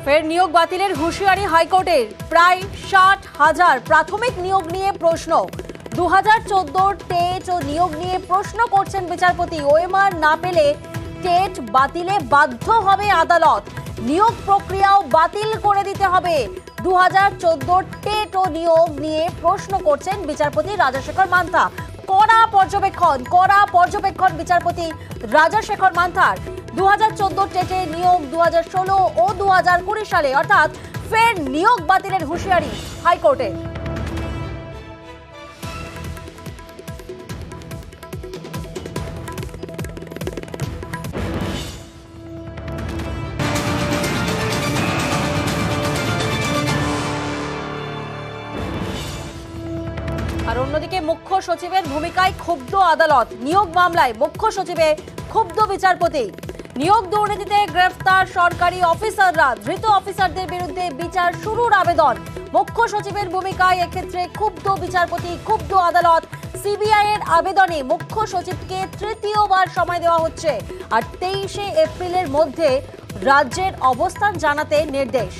ফের নিয়োগ বাতিলের হুঁশিয়ারি হাইকোর্টের। প্রায় ৬০,০০০ প্রাথমিক নিয়োগ নিয়ে প্রশ্ন। ২০১৪ টেট ও নিয়োগ নিয়ে প্রশ্ন করছেন বিচারপতি। ওএমআর না পেলে টেট বাতিলে বাধ্য হবে আদালত। নিয়োগ প্রক্রিয়াও বাতিল করে দিতে হবে। ২০১৪ টেট ও নিয়োগ নিয়ে প্রশ্ন করছেন বিচারপতি রাজাশেখর মান্থা। কড়া পর্যবেক্ষণ বিচারপতি রাজাশেখর মান্থার। ২০১৪ টেটে নিয়োগ ২০১৬ ও ২০২০ সালে অর্থাৎ ফের নিয়োগ বাতিলের হুঁশিয়ারি হাইকোর্টে। আর অন্যদিকে মুখ্য সচিবের ভূমিকায় ক্ষুব্ধ আদালত। নিয়োগ মামলায় মুখ্য সচিবে ক্ষুব্ধ বিচারপতি। নিয়োগ দুর্নীতিতে গ্রেফতার সরকারি অফিসাররা, ধৃত অফিসারদের বিরুদ্ধে বিচার শুরুর আবেদন। মুখ্য সচিবের ভূমিকায় এক্ষেত্রে ক্ষুব্ধ বিচারপতি, ক্ষুব্ধ আদালত। সিবিআই এর আবেদনে মুখ্য সচিবকে তৃতীয়বার সময় দেওয়া হচ্ছে আর ২৩শে এপ্রিলের মধ্যে রাজ্যের অবস্থান জানাতে নির্দেশ।